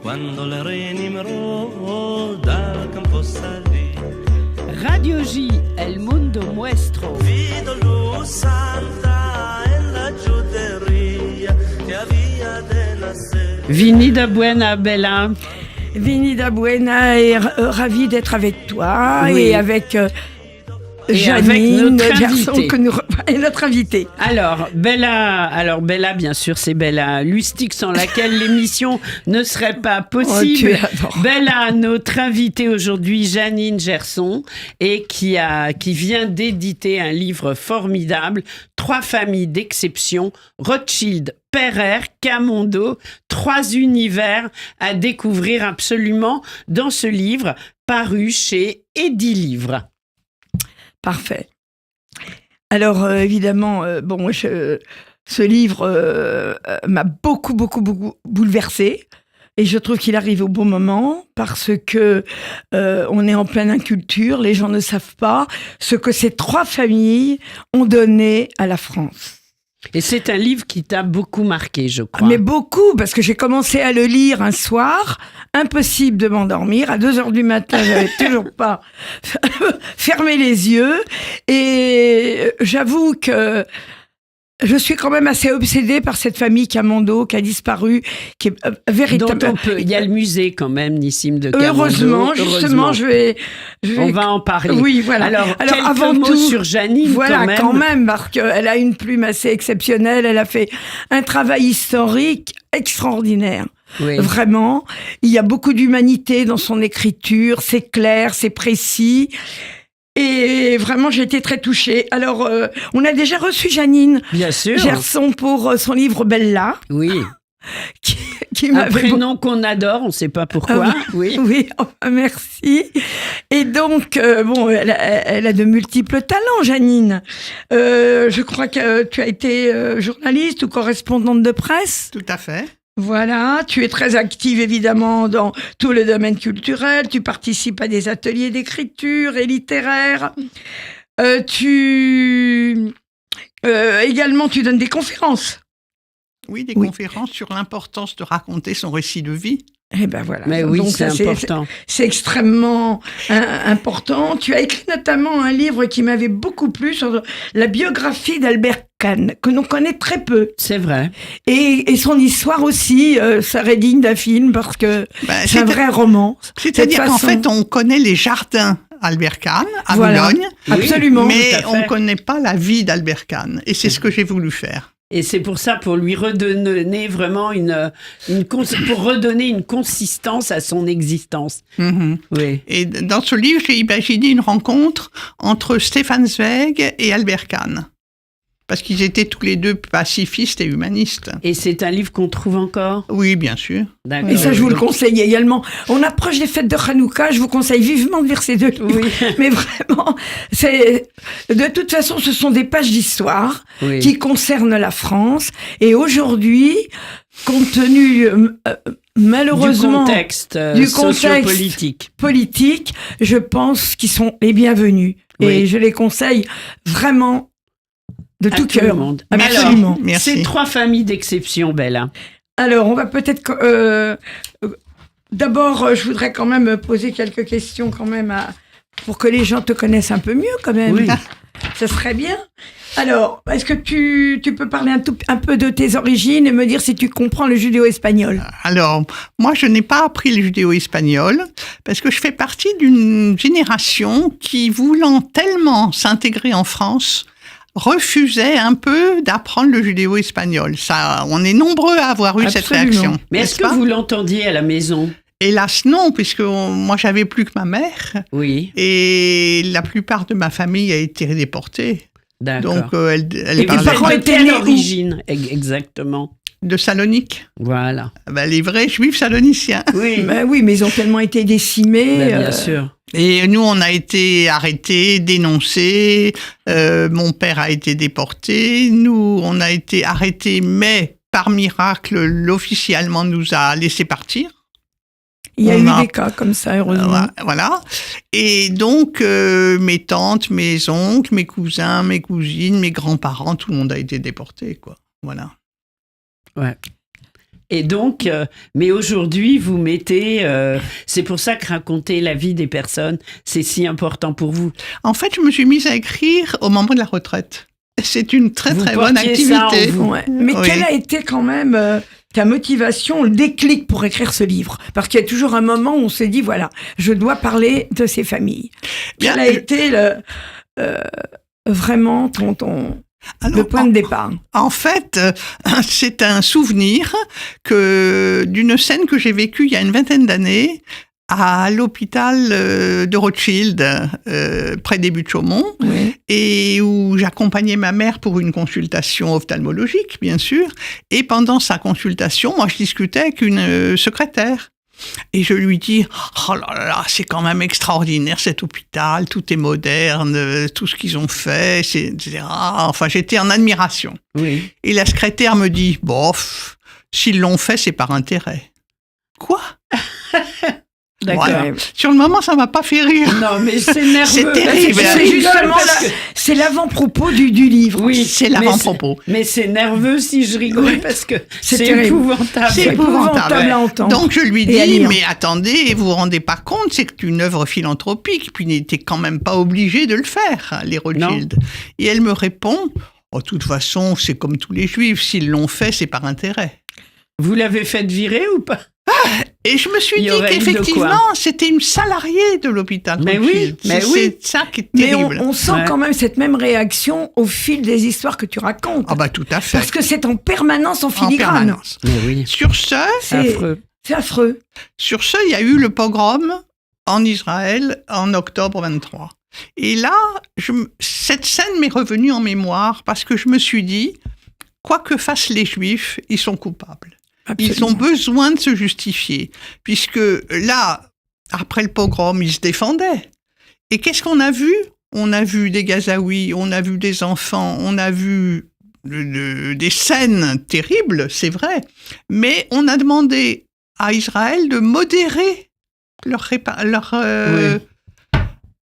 quando le rianimerò dal campo salì. Radio J, El Mundo Muestro. Vedo luz santa en la giuderia che avvia della sera. Vinida Buena, Bella. Vinida Buena est ravie d'être avec toi Oui. et avec Et Janine avec notre Gerson, invitée. et notre invitée. Alors Bella, bien sûr, c'est Bella Lustig, sans laquelle l'émission ne serait pas Oh, tu possible. es adorable. Bella, notre invitée aujourd'hui, Janine Gerson, et qui vient d'éditer un livre formidable, 3 familles d'exception, Rothschild, Pereire, Camondo, 3 univers à découvrir absolument dans ce livre paru chez Edilivre. Parfait. Alors, évidemment, ce livre m'a beaucoup bouleversée. Et je trouve qu'il arrive au bon moment parce que on est en pleine inculture. Les gens ne savent pas ce que ces 3 familles ont donné à la France. Et c'est un livre qui t'a beaucoup marqué, je crois. Mais beaucoup, parce que j'ai commencé à le lire un soir, impossible de m'endormir. À 2h du matin, j'avais toujours pas fermé les yeux. Et j'avoue que je suis quand même assez obsédée par cette famille Camondo qui a disparu, qui est véritablement... Il y a le musée quand même, Nissim de Camondo. Heureusement, justement, je vais... On va en parler. Oui, voilà. Alors quelques avant mots tout, sur Janine, voilà, quand même. parce qu'elle a une plume assez exceptionnelle. Elle a fait un travail historique extraordinaire. Oui. Vraiment. Il y a beaucoup d'humanité dans son écriture. C'est clair, c'est précis. Et vraiment, j'ai été très touchée. Alors, on a déjà reçu Janine Bien sûr. Gerson pour son livre Bella, Oui. qui Un m'avait prénom qu'on adore, on ne sait pas pourquoi. Oui. Oui, merci. Et donc, elle a de multiples talents, Janine. Je crois que tu as été journaliste ou correspondante de presse. Tout à fait. Voilà, tu es très active évidemment dans tout le domaine culturel, tu participes à des ateliers d'écriture et littéraires. Également, tu donnes des conférences. Oui, des conférences sur l'importance de raconter son récit de vie. Eh ben voilà. Mais oui, Donc, c'est ça, important. C'est extrêmement important. Tu as écrit notamment un livre qui m'avait beaucoup plu sur la biographie d'Albert Kahn, que l'on connaît très peu. C'est vrai. Et son histoire aussi, ça serait digne d'un film parce que c'est un vrai roman. C'est-à-dire qu'en fait, on connaît les jardins Albert Kahn à Boulogne, absolument. mais on ne connaît pas la vie d'Albert Kahn. Et c'est ce que j'ai voulu faire. Et c'est pour ça, pour lui redonner vraiment pour redonner une consistance à son existence. Mm-hmm. Oui. Et dans ce livre, j'ai imaginé une rencontre entre Stefan Zweig et Albert Kahn. Parce qu'ils étaient tous les deux pacifistes et humanistes. Et c'est un livre qu'on trouve encore ? Oui, bien sûr. D'accord. Et ça, je vous le conseille également. On approche des fêtes de Hanouka, je vous conseille vivement de lire ces 2 livres. Oui. Mais vraiment, de toute façon, ce sont des pages d'histoire Oui. qui concernent la France. Et aujourd'hui, compte tenu, malheureusement, du contexte sociopolitique, je pense qu'ils sont les bienvenus. Oui. Et je les conseille vraiment de tout tout le cœur. monde. Absolument. Alors, Merci. c'est 3 familles d'exception, Bella. Alors, on va peut-être... d'abord, je voudrais quand même poser quelques questions quand même pour que les gens te connaissent un peu mieux quand même. Oui. Ça serait bien. Alors, est-ce que tu peux parler un peu de tes origines et me dire si tu comprends le judéo-espagnol ? Alors, moi, je n'ai pas appris le judéo-espagnol parce que je fais partie d'une génération qui, voulant tellement s'intégrer en France, refusait un peu d'apprendre le judéo-espagnol. Ça, on est nombreux à avoir eu cette Absolument. réaction. Mais est-ce que vous l'entendiez à la maison ? Hélas, non, puisque moi, j'avais plus que ma mère. Oui, Et la plupart de ma famille a été déportée. d'accord. Donc, elle Et vos parlait parents de étaient à quelle l'origine, exactement. de Salonique. Voilà. Les vrais juifs saloniciens. Oui, Ben oui, mais ils ont tellement été décimés. bien sûr. Et nous, on a été arrêtés, dénoncés. Mon père a été déporté. Nous, on a été arrêtés, mais par miracle, l'officier allemand nous a laissés partir. Il y a eu des cas comme ça, heureusement. Voilà. Et donc, mes tantes, mes oncles, mes cousins, mes cousines, mes grands-parents, tout le monde a été déporté, quoi. Voilà. Ouais. Et donc, mais aujourd'hui, vous mettez... c'est pour ça que raconter la vie des personnes, c'est si important pour vous. En fait, je me suis mise à écrire au moment de la retraite. C'est une très Vous très bonne portiez ça en activité. vous. Ouais. Mais Oui. quelle a été quand même ta motivation, le déclic pour écrire ce livre? Parce qu'il y a toujours un moment où on se dit, voilà, je dois parler de ces familles. Bien, Quel a été vraiment Alors, le point de départ? En fait, c'est un souvenir d'une scène que j'ai vécue il y a une vingtaine d'années à l'hôpital de Rothschild, près des Buttes-Chaumont, Oui. et où j'accompagnais ma mère pour une consultation ophtalmologique, bien sûr. Et pendant sa consultation, moi, je discutais avec une secrétaire. Et je lui dis, oh là là, c'est quand même extraordinaire cet hôpital, tout est moderne, tout ce qu'ils ont fait, etc. Enfin, j'étais en admiration. Oui. Et la secrétaire me dit, bof, s'ils l'ont fait, c'est par intérêt. Quoi? D'accord. Voilà. Sur le moment, ça m'a pas fait rire. Non, mais c'est nerveux. C'est terrible. Parce que C'est je justement rigole parce là, que- c'est l'avant-propos du livre. Oui, C'est mais l'avant-propos. Mais c'est nerveux si je rigole parce que C'est c'est terrible. épouvantable. C'est épouvantable à entendre. Donc je lui Et à dis, lire. mais attendez, vous vous rendez pas compte, c'est une œuvre philanthropique, puis il n'était quand même pas obligé de le faire, hein, les Rothschild. Et elle me répond, oh, de toute façon, c'est comme tous les Juifs, s'ils l'ont fait, c'est par intérêt. Vous l'avez fait virer ou pas? Et je me suis Il y dit aurait eu de qu'effectivement, quoi. c'était une salariée de l'hôpital Mais Rothschild. oui, mais oui. C'est ça qui est Mais terrible. on sent Ouais. quand même cette même réaction au fil des histoires que tu racontes. Ah bah tout à fait. Parce que c'est en permanence en En filigrane. permanence. Mais oui. Sur ce, C'est C'est affreux. c'est affreux. il y a eu le pogrom en Israël en octobre 23. Et là, cette scène m'est revenue en mémoire parce que je me suis dit, quoi que fassent les Juifs, ils sont coupables. Ils ont besoin de se justifier, puisque là, après le pogrom, ils se défendaient. Et qu'est-ce qu'on a vu? On a vu des Gazaouis, on a vu des enfants, on a vu des scènes terribles, c'est vrai, mais on a demandé à Israël de modérer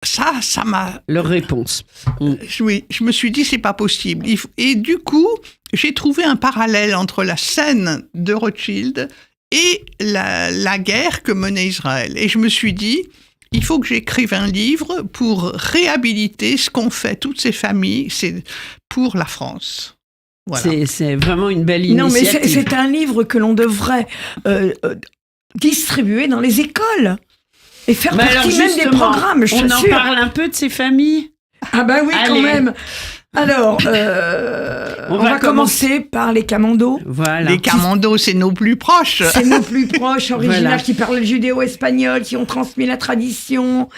ça m'a... Leur réponse. Oui, je me suis dit, c'est pas possible. Et du coup, j'ai trouvé un parallèle entre la scène de Rothschild et la guerre que menait Israël. Et je me suis dit, il faut que j'écrive un livre pour réhabiliter ce qu'ont fait toutes ces familles, c'est pour la France. Voilà. C'est vraiment une belle Non, mais initiative. c'est un livre que l'on devrait distribuer dans les écoles et faire Mais alors, partie même des justement, programmes, je on en t'assure. parle un peu de ces familles. Ah bah oui, quand Allez. même. Alors, on va va commencer par les Camandos. Voilà. Les Camandos, c'est nos plus proches. C'est nos plus proches, originaires, Voilà. qui parlent le judéo-espagnol, qui ont transmis la tradition.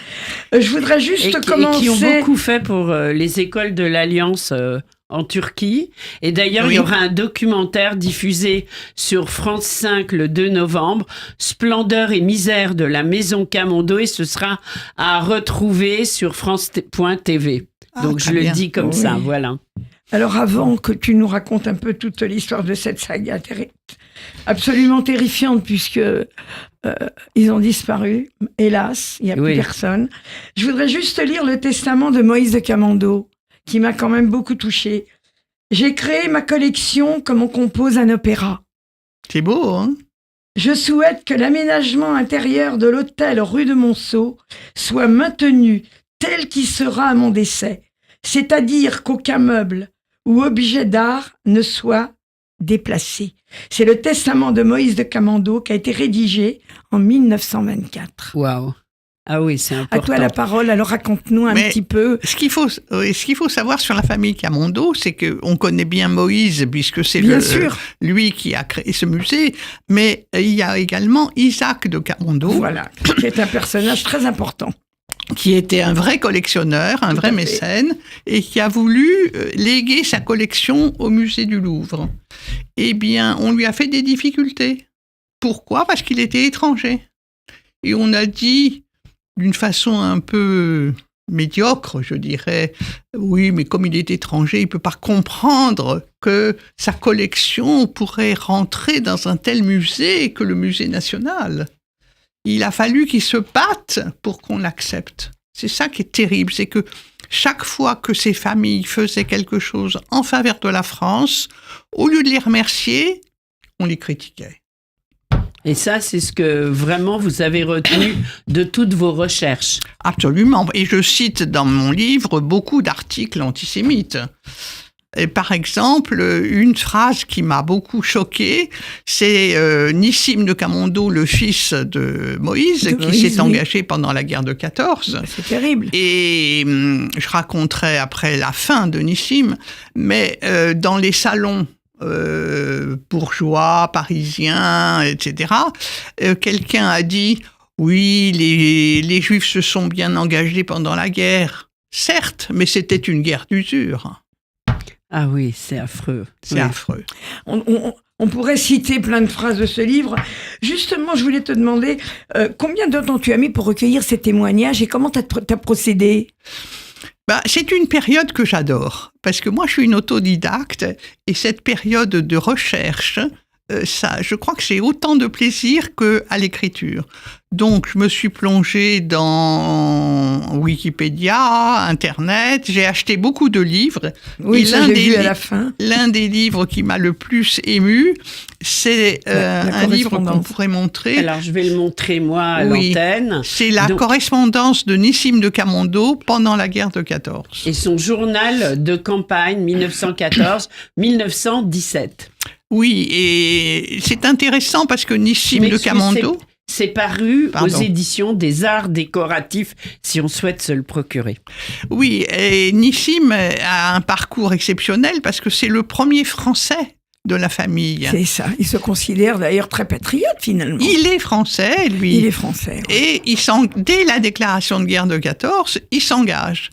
Je voudrais juste et commencer... qui ont beaucoup fait pour les écoles de l'Alliance en Turquie. Et d'ailleurs, Oui. il y aura un documentaire diffusé sur France 5 le 2 novembre, Splendeur et misère de la maison Camondo, et ce sera à retrouver sur France.tv. Donc, je très le bien. dis comme Oui. ça, voilà. Alors avant que tu nous racontes un peu toute l'histoire de cette saga absolument terrifiante, puisque ils ont disparu, hélas, il n'y a Oui. plus personne. Je voudrais juste lire le testament de Moïse de Camando, qui m'a quand même beaucoup touchée. J'ai créé ma collection comme on compose un opéra. C'est beau, hein? Je souhaite que l'aménagement intérieur de l'hôtel rue de Monceau soit maintenu tel qu'il sera à mon décès, c'est-à-dire qu'aucun meuble ou objet d'art ne soit déplacé. C'est le testament de Moïse de Camando qui a été rédigé en 1924. Waouh. Ah oui, c'est important. À toi la parole, alors raconte-nous un Mais- petit peu. Ce qu'il faut savoir sur la famille Camondo, c'est qu'on connaît bien Moïse, puisque c'est Bien sûr, lui qui a créé ce musée, mais il y a également Isaac de Camondo, voilà, qui est un personnage très important. qui était un vrai collectionneur, un Tout vrai à fait. mécène, et qui a voulu léguer sa collection au musée du Louvre. Eh bien, on lui a fait des difficultés. Pourquoi? Parce qu'il était étranger. Et on a dit, d'une façon un peu médiocre, je dirais, oui, mais comme il est étranger, il ne peut pas comprendre que sa collection pourrait rentrer dans un tel musée que le musée national. Il a fallu qu'il se batte pour qu'on l'accepte. C'est ça qui est terrible, c'est que chaque fois que ces familles faisaient quelque chose en faveur de la France, au lieu de les remercier, on les critiquait. Et ça, c'est ce que vraiment vous avez retenu de toutes vos recherches. Absolument. Et je cite dans mon livre beaucoup d'articles antisémites. Et par exemple, une phrase qui m'a beaucoup choquée, c'est Nissim de Camondo, le fils de Moïse, qui s'est engagé pendant la guerre de 14. C'est terrible. Et je raconterai après la fin de Nissim, mais dans les salons bourgeois, parisiens, etc., quelqu'un a dit « Oui, les Juifs se sont bien engagés pendant la guerre. Certes, mais c'était une guerre d'usure. » Ah oui, c'est affreux. C'est affreux. On pourrait citer plein de phrases de ce livre. Justement, je voulais te demander combien de temps tu as mis pour recueillir ces témoignages et comment tu as procédé ? C'est une période que j'adore, parce que moi je suis une autodidacte et cette période de recherche, je crois que j'ai autant de plaisir qu'à l'écriture. Donc, je me suis plongée dans Wikipédia, Internet, j'ai acheté beaucoup de livres. Oui, ça j'ai vu à la fin. L'un des livres qui m'a le plus ému, c'est un livre qu'on pourrait montrer. Alors, je vais le montrer, moi, à l'antenne. C'est la correspondance de Nissim de Camondo pendant la guerre de 14. Et son journal de campagne 1914-1917. Oui, et c'est intéressant parce que Nissim de Camondo... C'est paru aux éditions des Arts décoratifs, si on souhaite se le procurer. Oui, et Nissim a un parcours exceptionnel parce que c'est le premier Français de la famille. C'est ça, il se considère d'ailleurs très patriote finalement. Il est français, lui. Il est français. Oui. Et dès la déclaration de guerre de 14, il s'engage.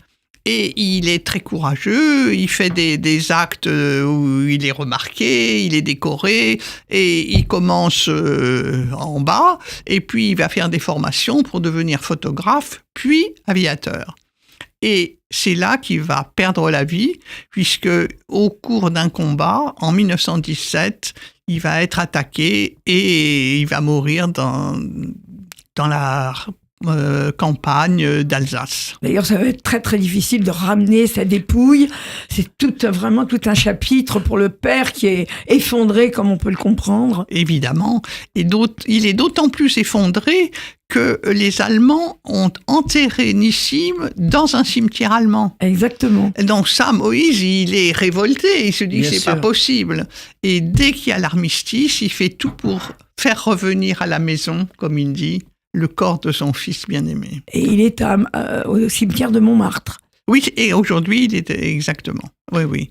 Et il est très courageux, il fait des actes où il est remarqué, il est décoré, et il commence en bas, et puis il va faire des formations pour devenir photographe, puis aviateur. Et c'est là qu'il va perdre la vie, puisque au cours d'un combat, en 1917, il va être attaqué et il va mourir dans la campagne d'Alsace. D'ailleurs, ça va être très très difficile de ramener sa dépouille. C'est vraiment tout un chapitre pour le père qui est effondré, comme on peut le comprendre. Évidemment. Et il est d'autant plus effondré que les Allemands ont enterré Nissim dans un cimetière allemand. Exactement. Donc ça, Moïse, il est révolté. Il se dit, c'est pas possible. Et dès qu'il y a l'armistice, il fait tout pour faire revenir à la maison, comme il dit, le corps de son fils bien-aimé. Et il est au cimetière de Montmartre. Oui, et aujourd'hui, il est exactement. Oui.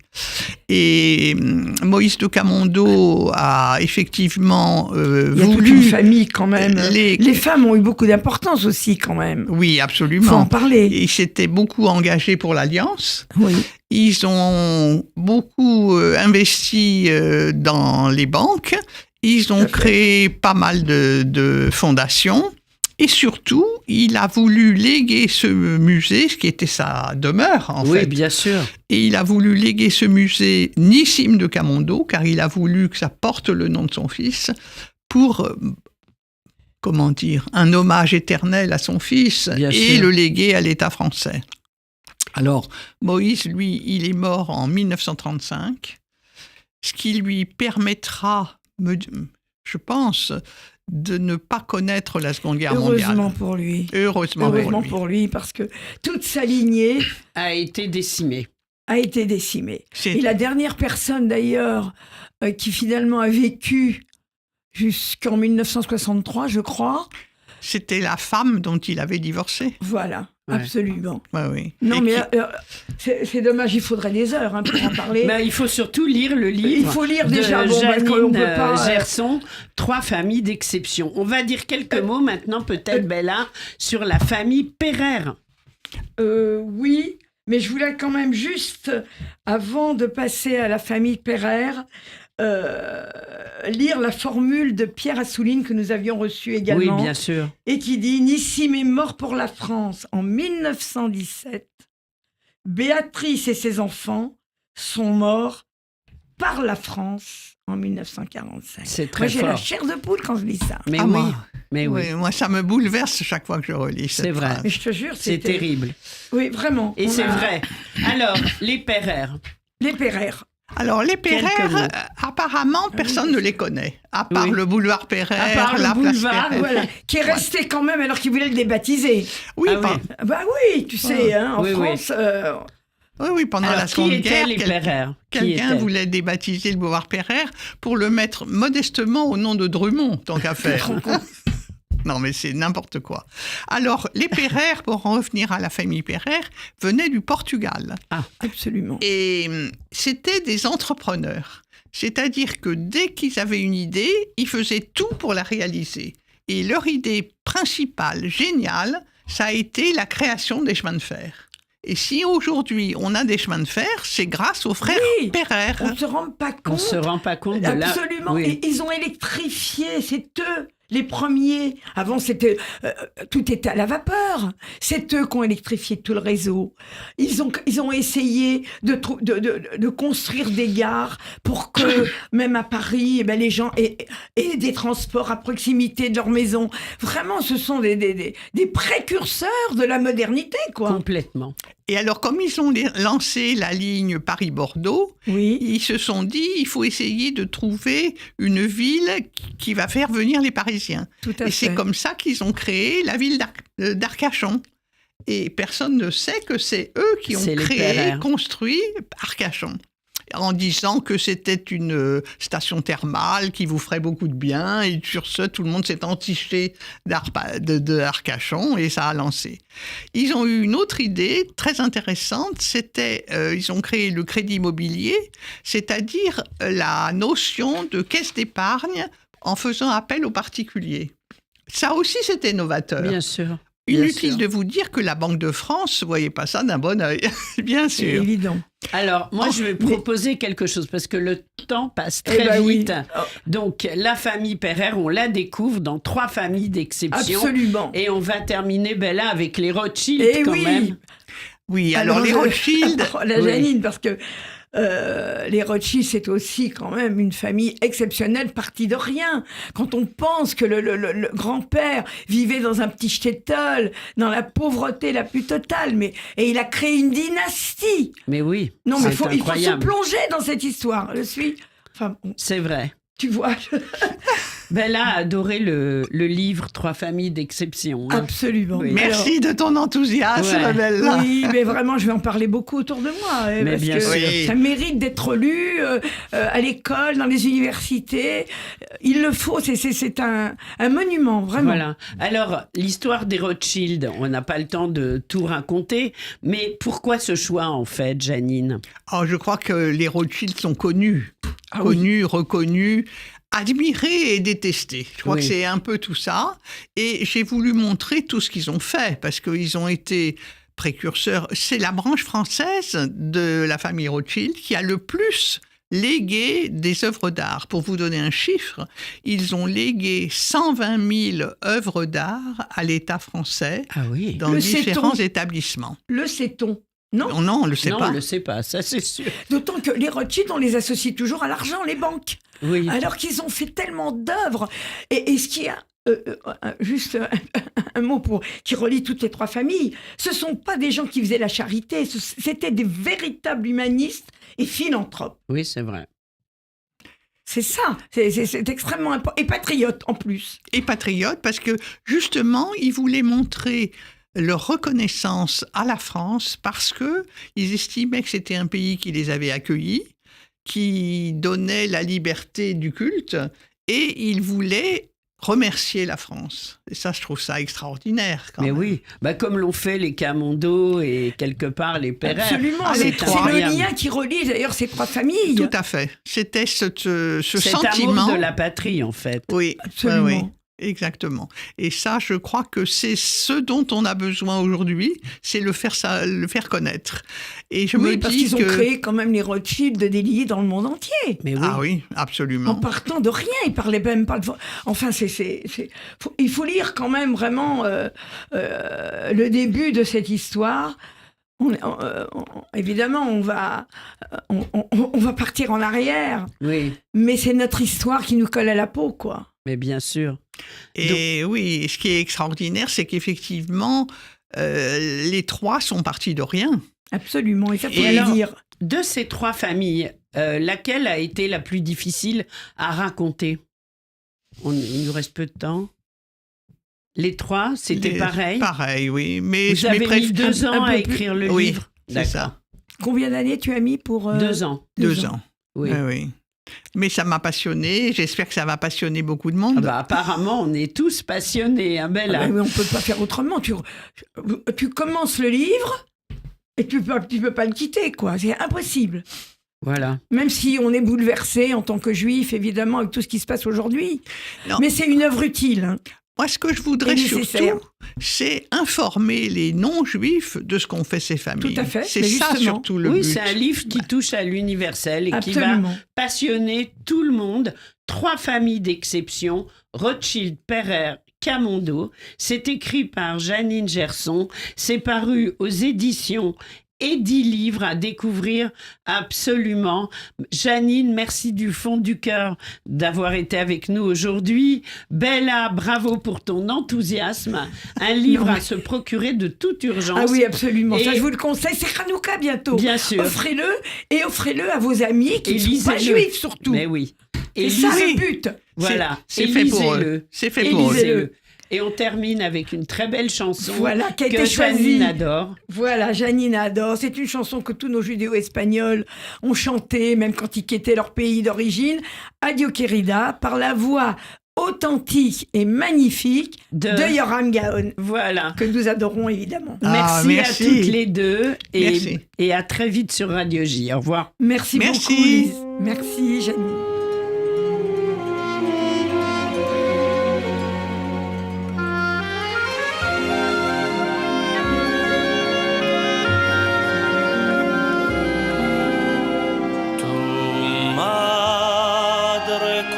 Et Moïse de Camondo a effectivement voulu... Il y a toute une famille quand même. Les femmes ont eu beaucoup d'importance aussi quand même. Oui, absolument. Faut en parler. Ils s'étaient beaucoup engagés pour l'Alliance. Oui. Ils ont beaucoup investi dans les banques. Ils ont créé pas mal de fondations. Et surtout, il a voulu léguer ce musée, ce qui était sa demeure, en fait. Oui, bien sûr. Et il a voulu léguer ce musée Nissim de Camondo, car il a voulu que ça porte le nom de son fils, pour, un hommage éternel à son fils, bien et sûr. le léguer à l'État français. Alors, Moïse, lui, il est mort en 1935, ce qui lui permettra, je pense, de ne pas connaître la Seconde Guerre mondiale. Heureusement pour lui. Heureusement pour lui, parce que toute sa lignée a été décimée. Et la dernière personne, d'ailleurs, qui finalement a vécu jusqu'en 1963, je crois... C'était la femme dont il avait divorcé. Voilà. Ouais. Absolument. Oui. Non, mais c'est dommage, il faudrait des heures pour en parler. Il faut surtout lire le livre. Il faut lire déjà de Janine Gerson, 3 familles d'exception. On va dire quelques mots maintenant, peut-être, Bella, sur la famille Pereire. Oui, mais je voulais quand même juste, avant de passer à la famille Pereire, lire la formule de Pierre Assouline que nous avions reçue également. Oui, bien sûr. Et qui dit « Nissim est mort pour la France en 1917. Béatrice et ses enfants sont morts par la France en 1945. » C'est très fort. J'ai la chair de poule quand je lis ça. Mais oui. Moi, ça me bouleverse chaque fois que je relis cette vrai. phrase. Mais je te jure, c'est terrible. Oui, vraiment. Et c'est vrai. Alors, les Pereire. Les Pereire. Alors, les Quelques Pereire, mots. apparemment, personne ne les connaît. À part Oui. le boulevard À Pereire, part la le place boulevard, Pereire. voilà, qui est resté quand même alors qu'ils voulaient le débaptiser. Oui, Ah oui. Bah oui, tu sais, hein, en Oui, oui. France, oui, pendant Alors, la qui Seconde étaient Guerre, les Pereire? Qui quelqu'un étaient voulait débaptiser le boulevard Pereire pour le mettre modestement au nom de Drummond, tant qu'à faire. Non, mais c'est n'importe quoi. Alors, les Pereire, pour en revenir à la famille Pereire, venaient du Portugal. absolument. Et c'était des entrepreneurs. C'est-à-dire que dès qu'ils avaient une idée, ils faisaient tout pour la réaliser. Et leur idée principale, géniale, ça a été la création des chemins de fer. Et si aujourd'hui on a des chemins de fer, c'est grâce aux frères Oui. Pereire. On ne se rend pas compte. On se rend pas compte de la... Absolument. Oui. Et ils ont électrifié, c'est eux les premiers. Avant, c'était tout était à la vapeur. C'est eux qui ont électrifié tout le réseau. Ils ont essayé de construire des gares pour que même à Paris, eh ben, les gens aient des transports à proximité de leur maison. Vraiment, ce sont des précurseurs de la modernité, quoi. Complètement. Et alors, comme ils ont lancé la ligne Paris-Bordeaux, Oui. ils se sont dit, il faut essayer de trouver une ville qui va faire venir les Parisiens. Tout à Et fait. c'est comme ça qu'ils ont créé la ville d'Arcachon. Et personne ne sait que c'est eux qui ont C'est les créé, Pereire. construit Arcachon. En disant que c'était une station thermale qui vous ferait beaucoup de bien. Et sur ce, tout le monde s'est entiché d'Arcachon et ça a lancé. Ils ont eu une autre idée très intéressante. C'était, ils ont créé le crédit immobilier, c'est-à-dire la notion de caisse d'épargne en faisant appel aux particuliers. Ça aussi, c'était novateur. Bien sûr. Inutile sûr. de vous dire que la Banque de France ne voyait pas ça d'un bon œil, bien C'est sûr. évident. Alors, moi, je vais mais- proposer quelque chose parce que le temps passe très Eh ben oui. vite. Donc, la famille Pereire, on la découvre dans 3 familles d'exception. Absolument. Et on va terminer, là, avec les Rothschild, Eh quand oui. même. Oui, alors les Rothschild... La Oui. Janine, parce que les Rothschild, c'est aussi quand même une famille exceptionnelle, partie de rien. Quand on pense que le grand-père vivait dans un petit shtetl, dans la pauvreté la plus totale, et il a créé une dynastie. Mais oui, Non, mais c'est il faut se incroyable. plonger dans cette histoire. Je suis... Enfin, bon, C'est vrai. tu vois, Bella a adoré le livre 3 familles d'exception. hein. absolument. Oui. Merci de ton enthousiasme, Ouais. Bella. Oui, mais vraiment, je vais en parler beaucoup autour de moi. Mais parce bien que sûr. Oui. ça mérite d'être lu à l'école, dans les universités. Il le faut, c'est un monument, vraiment. Voilà. Alors, l'histoire des Rothschild, on n'a pas le temps de tout raconter, mais pourquoi ce choix, en fait, Janine? Oh, je crois que les Rothschild sont connus, Ah oui. connus, reconnus, admirés et détestés. Je crois Oui. que c'est un peu tout ça. Et j'ai voulu montrer tout ce qu'ils ont fait, parce qu'ils ont été précurseurs. C'est la branche française de la famille Rothschild qui a le plus légué des œuvres d'art. Pour vous donner un chiffre, ils ont légué 120 000 œuvres d'art à l'État français Ah oui. dans Le différents sait-on. établissements. Le sait-on? Non. Non, non, on ne le sait non, pas. on ne le sait pas, ça c'est sûr. D'autant que les Rothschild, on les associe toujours à l'argent, les banques. Oui. Alors qu'ils ont fait tellement d'œuvres. Et ce qui a... juste un mot qui relie toutes les 3 familles. Ce sont pas des gens qui faisaient la charité. C'était des véritables humanistes et philanthropes. Oui, c'est vrai. C'est ça. C'est extrêmement important. Et patriotes en plus. Et patriotes, parce que justement, ils voulaient montrer leur reconnaissance à la France parce que ils estimaient que c'était un pays qui les avait accueillis, qui donnait la liberté du culte, et ils voulaient remercier la France. Et ça, je trouve ça extraordinaire. Quand Mais même. oui, bah, comme l'ont fait les Camondo et quelque part les Pereire. Absolument. Ah, les C'est trois. le lien qui relie d'ailleurs ces 3 familles. Tout à fait. C'était ce Cet sentiment. amour de la patrie, en fait. Oui, Absolument. oui, oui. Exactement. Et ça, je crois que c'est ce dont on a besoin aujourd'hui, c'est le faire connaître. Et je me Oui, parce dis qu'ils ont que... créé quand même les Rothschild de déliés dans le monde entier. Mais oui. Ah oui, En absolument. partant de rien, ils parlaient même pas de... Enfin, il faut lire quand même vraiment le début de cette histoire. Évidemment, on va partir en arrière, Oui, mais c'est notre histoire qui nous colle à la peau, quoi. mais bien sûr. Et oui, ce qui est extraordinaire, c'est qu'effectivement, les 3 sont partis de rien. Absolument, et ça faut Et le alors, dire. De ces 3 familles, laquelle a été la plus difficile à raconter? Il nous reste peu de temps. Les 3, c'était pareil? Pareil, oui. Mais vous avez mis 2 ans à écrire le oui, livre? C'est ça. Combien d'années tu as mis pour... 2 ans. 2 ans. Oui. Oui. Mais ça m'a passionné. J'espère que ça va passionner beaucoup de monde. Apparemment, on est tous passionnés, hein, Bella. Mais on ne peut pas faire autrement. Tu commences le livre et tu peux pas le quitter, quoi. C'est impossible. Voilà. Même si on est bouleversé en tant que juif, évidemment, avec tout ce qui se passe aujourd'hui. Non. Mais c'est une œuvre utile. Hein. Moi, ce que je voudrais surtout, c'est informer les non-juifs de ce qu'ont fait ces familles. Tout à fait. C'est mais ça justement. surtout le but. Oui, c'est un livre qui touche à l'universel et Absolument. qui va passionner tout le monde. 3 familles d'exception, Rothschild, Perrer, Camondo. C'est écrit par Janine Gerson. C'est paru aux éditions et 10 livres à découvrir absolument. Janine, merci du fond du cœur d'avoir été avec nous aujourd'hui. Bella, bravo pour ton enthousiasme. Un livre à se procurer de toute urgence. Ah oui, absolument. Et ça, je vous le conseille. C'est Hanouka bientôt. Bien sûr. Offrez-le et offrez-le à vos amis qui ne sont pas lisez-le. juifs, surtout. Mais oui. C'est ça le but. Voilà. C'est fait pour eux. C'est fait pour eux. Lisez-le. Et on termine avec une très belle chanson Voilà, qui a été que choisie. Janine adore. Voilà, Janine adore. C'est une chanson que tous nos judéo-espagnols ont chantée, même quand ils quittaient leur pays d'origine. Adio Querida, par la voix authentique et magnifique de Yoram Gaon. Voilà. Que nous adorons évidemment. Merci à toutes les deux Merci. et à très vite sur Radio J. Au revoir. Merci beaucoup, Lise. Merci, Janine.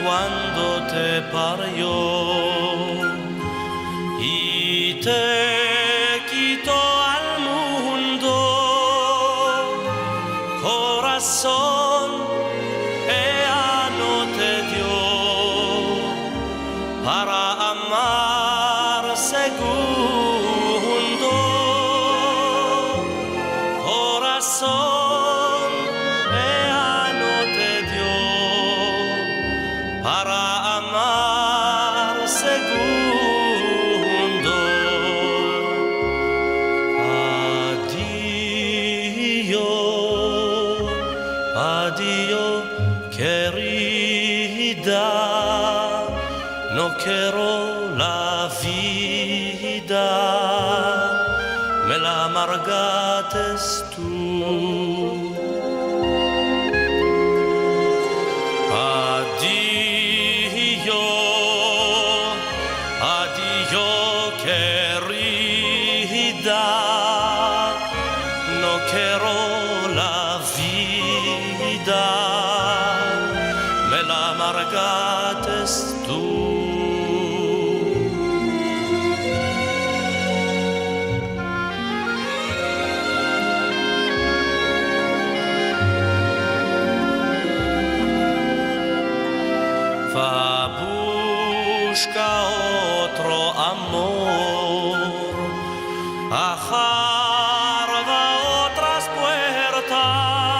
Quando te parió y te quitó al mundo, corazón ella no te dio para amar segundo, corazón ella no te dio para amar segundo. Addio, addio, querida, no quiero la vida, me la amargates tú. Addio, querida, no quiero la vida, me la amargates tú. Busca otro amor, ajarga otras puertas,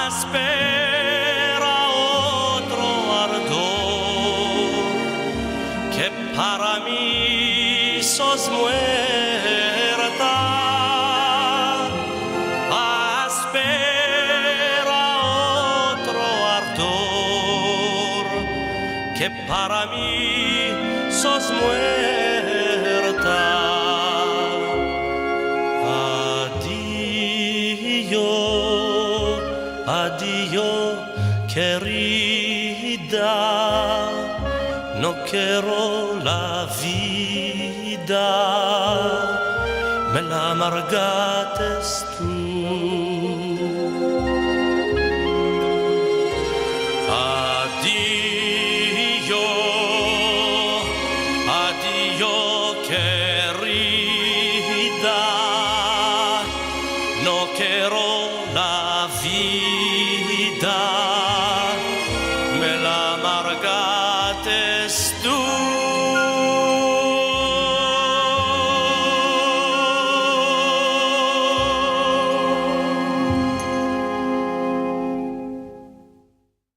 espera otro ardor, que para mí sos muerta. Espera otro ardor, que para mí sos muerta. Addio, addio, querida, no quiero la vida, me la amargates tú. Addio, addio, querida, no quiero la vida.